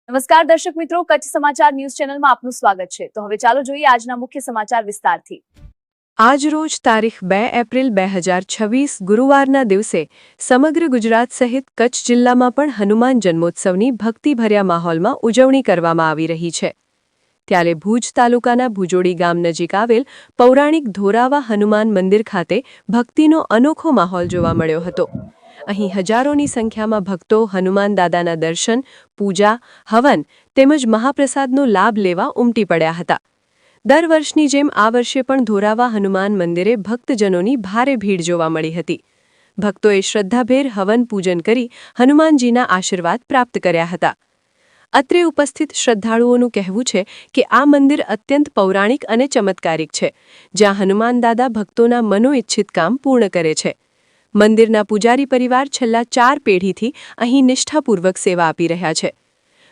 નમસ્કાર દર્શક મિત્રો, કચ્છ સમાચાર ન્યૂઝ ચેનલમાં આપનું સ્વાગત છે। તો હવે ચાલો જોઈએ આજના મુખ્ય સમાચાર વિસ્તારથી। આજ રોજ તારીખ 2 એપ્રિલ 2026 ગુરુવારના દિવસે સમગ્ર ગુજરાત સહિત કચ્છ જિલ્લામાં પણ હનુમાન જન્મોત્સવની ભક્તિભર્યા માહોલમાં ઉજવણી કરવામાં આવી રહી છે। ત્યારે ભુજ તાલુકાના ભુજોડી ગામ નજીક આવેલ પૌરાણિક ધોરાવા હનુમાન મંદિર ખાતે ભક્તિનો અનોખો માહોલ જોવા મળ્યો હતો। અહીં હજારોની સંખ્યામાં ભક્તો હનુમાન દાદાના દર્શન, પૂજા, હવન તેમજ મહાપ્રસાદનો લાભ લેવા ઉમટી પડ્યા હતા। દર વર્ષની જેમ આ વર્ષે પણ ધોરાવા હનુમાન મંદિરે ભક્તજનોની ભારે ભીડ જોવા મળી હતી। ભક્તોએ શ્રદ્ધાભેર હવન પૂજન કરી હનુમાનજીના આશીર્વાદ પ્રાપ્ત કર્યા હતા। અત્રે ઉપસ્થિત શ્રદ્ધાળુઓનું કહેવું છે કે આ મંદિર અત્યંત પૌરાણિક અને ચમત્કારિક છે, જ્યાં હનુમાન દાદા ભક્તોના મનોઇચ્છિત કામ પૂર્ણ કરે છે। મંદિરના પૂજારી પરિવાર છેલ્લા 4 પેઢીથી અહીં નિષ્ઠાપૂર્વક સેવા આપી રહ્યા છે।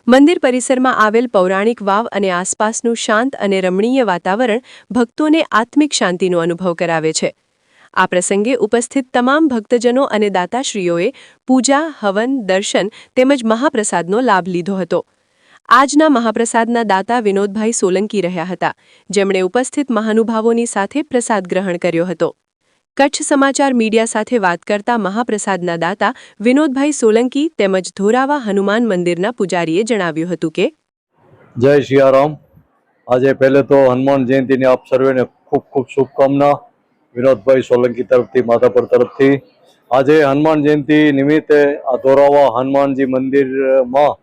મંદિર પરિસરમાં આવેલ પૌરાણિક વાવ અને આસપાસનું શાંત અને રમણીય વાતાવરણ ભક્તોને આત્મિક શાંતિનો અનુભવ કરાવે છે। આ પ્રસંગે ઉપસ્થિત તમામ ભક્તજનો અને દાતાશ્રીઓએ પૂજા, હવન, દર્શન તેમજ મહાપ્રસાદનો લાભ લીધો હતો। આજના મહાપ્રસાદના દાતા વિનોદભાઈ સોલંકી રહ્યા હતા, જેમણે ઉપસ્થિત મહાનુભાવોની સાથે પ્રસાદ ગ્રહણ કર્યો હતો। કચ્છ સમાચાર મીડિયા સાથે વાત કરતા મહાપ્રસાદના દાતા વિનોદભાઈ સોલંકી તેમજ ધોરાવા હનુમાન મંદિરના પૂજારીએ જણાવ્યું હતું કે જય સિયારામ। આજે પહેલે તો હનુમાન જયંતિની આપ સર્વેને ખૂબ ખૂબ શુભકામના। વિનોદભાઈ સોલંકી તરફથી, માધાપર તરફથી। આજે હનુમાન જયંતિ નિમિત્તે આ ધોરાવા હનુમાનજી મંદિરમાં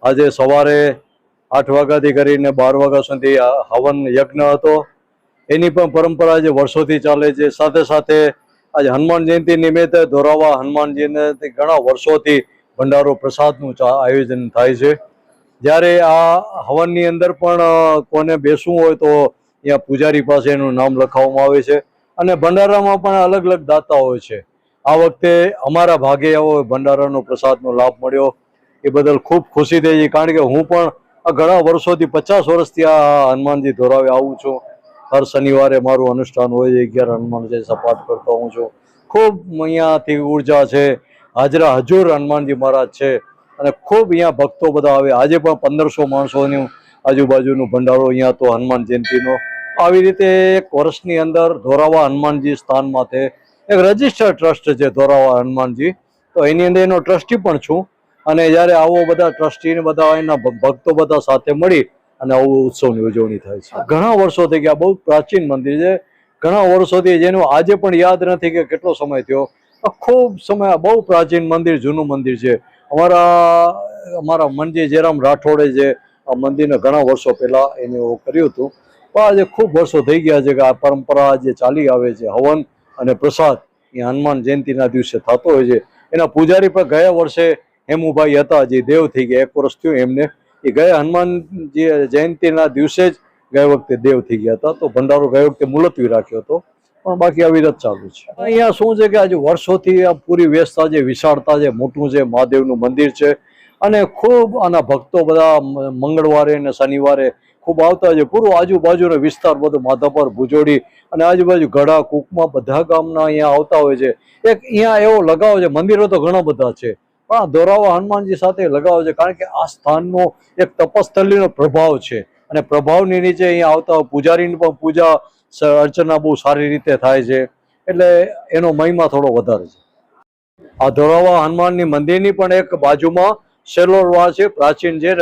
આજે સવારે 8 વાગ્યાથી કરીને 12 વાગ્યા સુધી હવન યજ્ઞ હતો। એની પણ પરંપરા જે વર્ષોથી ચાલે છે। સાથે સાથે આજે હનુમાન જયંતિ નિમિત્તે ધોરાવા હનુમાનજીને ઘણા વર્ષોથી ભંડારો પ્રસાદનું આયોજન થાય છે। જ્યારે આ હવનની અંદર પણ કોને બેસવું હોય તો અહીંયા પૂજારી પાસે એનું નામ લખાવવામાં આવે છે અને ભંડારામાં પણ અલગ અલગ દાતા હોય છે। આ વખતે અમારા ભાગે એવો ભંડારાનો પ્રસાદનો લાભ મળ્યો, એ બદલ ખૂબ ખુશી થઈ છે। કારણ કે હું પણ ઘણા વર્ષોથી 50 વર્ષથી આ હનુમાનજી ધોરાવે આવું છું। હર શનિવારે મારું અનુષ્ઠાન હોય છે, 11 હનુમાન ચાલીસા પાઠ કરતો હું છું। ખૂબ અહીંયાથી ઉર્જા છે, હાજરા હજુર હનુમાનજી મહારાજ છે અને ખૂબ અહીંયા ભક્તો બધા આવે। આજે પણ 1500 માણસોની આજુબાજુનું ભંડારો અહીંયા તો હનુમાન જયંતિનો। આવી રીતે એક વર્ષની અંદર ધોરાવા હનુમાનજી સ્થાન માટે એક રજિસ્ટર્ડ ટ્રસ્ટ છે ધોરાવા હનુમાનજી, તો એની અંદર એનો ટ્રસ્ટી પણ છું। અને જ્યારે આવો બધા ટ્રસ્ટીને બધા એના ભક્તો બધા સાથે મળી અને આવું ઉત્સવની ઉજવણી થાય છે। ઘણા વર્ષો થઈ ગયા, બહુ પ્રાચીન મંદિર છે, ઘણા વર્ષોથી, જેનું આજે પણ યાદ નથી કે કેટલો સમય થયો। ખૂબ સમય, બહુ પ્રાચીન મંદિર, જૂનું મંદિર છે। અમારા મનજી જયરામ રાઠોડે જે આ મંદિરને ઘણા વર્ષો પહેલા એને કર્યું હતું, પણ આજે ખૂબ વર્ષો થઈ ગયા છે કે આ પરંપરા જે ચાલી આવે છે, હવન અને પ્રસાદ એ હનુમાન જયંતિના દિવસે થતો હોય છે। એના પૂજારી પણ ગયા વર્ષે હેમુભાઈ હતા, જે દેવ થઈ ગયા, 1 વર્ષ થયું એમને। એ ગયા હનુમાન જયંતિના દિવસે જ ગઈ વખતે દેવ થઈ ગયા હતા, તો ભંડારો ગઈ વખતે મુલતવી રાખ્યો હતો, પણ બાકી અવિરત ચાલુ છે। અહીંયા શું છે કે આજે વર્ષોથી આ પૂરી વ્યવસ્થા છે, વિશાળતા છે, મોટું છે, મહાદેવનું મંદિર છે અને ખૂબ આના ભક્તો બધા મંગળવારે અને શનિવારે ખૂબ આવતા છે। પૂરો આજુબાજુનો વિસ્તાર બધો, માધાપર, ભુજોડી અને આજુબાજુ ગઢા, કુકમા બધા ગામના અહીંયા આવતા હોય છે। એક અહીંયા એવો લગાવ છે, મંદિરો તો ઘણા બધા છે પણ આ ધોરાવા હનુમાનજી સાથે લગાવ છે, કારણ કે આ સ્થાનનો એક તપસ્થલીનો પ્રભાવ છે અને પ્રભાવની નીચે અહીંયા આવતા પૂજારીની પણ પૂજા અર્ચના બહુ સારી રીતે થાય છે, એટલે એનો મહિમા થોડો વધારે છે। આ ધોરાવા હનુમાનની મંદિરની પણ એક બાજુમાં સેલોર વાવ છે, પ્રાચીન છે।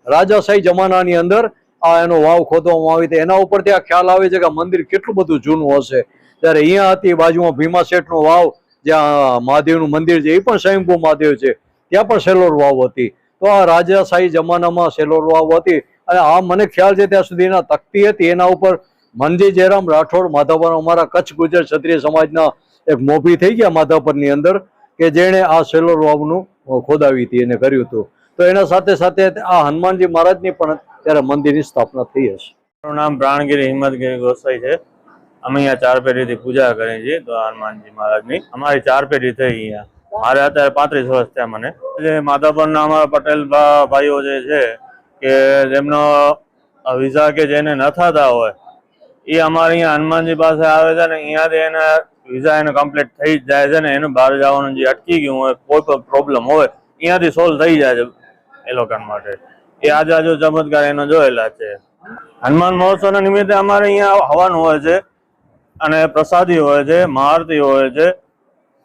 રાજાશાહી જમાનાની અંદર આ એનો વાવ ખોદવામાં આવી હતી, એના ઉપરથી આ ખ્યાલ આવે છે કે આ મંદિર કેટલું બધું જૂનું હશે। ત્યારે અહીંયા હતી બાજુમાં ભીમા શેઠનો વાવ, જ્યાં મહાદેવનું મંદિર છે, એ પણ સ્વયંભૂ મહાદેવ છે, ત્યાં પણ સેલોર વાવ હતી। તો આ રાજાશાહી જમાનામાં સેલોર વાવ હતી અને આ મને ખ્યાલ છે ત્યાં સુધી એના તકતી હતી, એના ઉપર મનજી જયરામ રાઠોડ, માધાપર, અમારા કચ્છ ગુજર ક્ષત્રિય સમાજના એક મોભી થઈ ગયા માધાપરની અંદર, કે જેણે આ સેલોર વાવનું ખોદાવી હતી, એને કર્યું હતું। તો એના સાથે સાથે આ હનુમાનજી મહારાજની પણ ત્યારે મંદિરની સ્થાપના થઈ હશે। મારું નામ પ્રાણગીરી હિંમતગીરી ગોસાઈ છે। અમે અહીંયા 4 પેઢીથી પૂજા કરીએ છીએ તો હનુમાનજી મહારાજની। અમારી 4 પેઢી થઈ અહીંયા, મારે અત્યારે 35 વર્ષ થયા મને। જે માધાપરના અમારા પટેલ ભાઈઓ જે છે કે જેમનો વિઝા કે જેને ન થતા હોય એ અમારે અહીંયા હનુમાનજી પાસે આવે છે ને અહીંયાથી એને વિઝા એને કમ્પ્લીટ થઈ જ જાય છે ને, એનું બહાર જવાનું જે અટકી ગયું હોય, કોઈ પણ પ્રોબ્લેમ હોય અહીંયાથી સોલ્વ થઈ જાય છે। એ લોકો માટે. એ આજે ચમત્કાર એનો જોયેલા છે. હનુમાન મહોત્સવના નિમિત્તે અમારે અહીંયા હવન હોય છે અને પ્રસાદી હોય છે, મહાઆરતી હોય છે,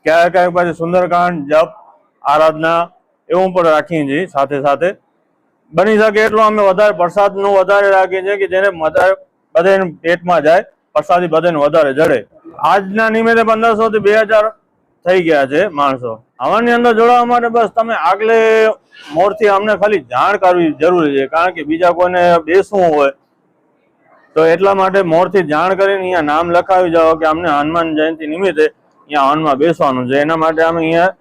ક્યારેક પછી સુંદરકાંડ, જપ, આરાધના એવું પણ રાખીએ છીએ. સાથે સાથે બની શકે એટલું અમે વધારે પ્રસાદનું વધારે રાખીએ છીએ કે જેને બધાને પેટમાં જાય, પ્રસાદી બધાને વધારે જડે. આજના નિમિત્તે 1500 થી 2000 થઈ ગયા છે માણસો. હવનની અંદર જોડાવા માટે બસ તમે આગલે મોરથી અમને ખાલી જાણ કરવી જરૂરી છે, કારણ કે બીજા કોઈને બેસવું હોય તો એટલા માટે મોરથી જાણ કરીને અહીંયા નામ લખાવી જાઓ કે અમને હનુમાન જયંતિ નિમિત્તે અહીંયા હવનમાં બેસવાનું છે. એના માટે અમે અહીંયા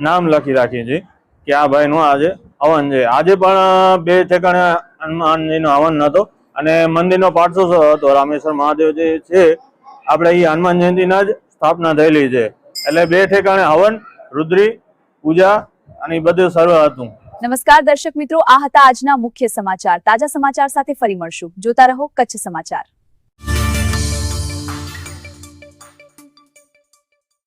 નામ લખી રાખીએ છીએ કે આ ભાઈનું આજે હવન છે. આજે પણ 2 ઠેકાણે હનુમાનજીનો હવન હતો અને મંદિરનો પાઠોત્સવ હતો. રામેશ્વર મહાદેવ જે છે આપણે એ હનુમાન જયંતિના જ સ્થાપના થયેલી છે, એટલે 2 ઠેકાણે હવન, રુદ્રી પૂજા અને બધું સર્વ હતું. નમસ્કાર દર્શક મિત્રો, આ હતા આજના મુખ્ય સમાચાર. તાજા સમાચાર સાથે ફરી મળશું. જોતા રહો કચ્છ સમાચાર.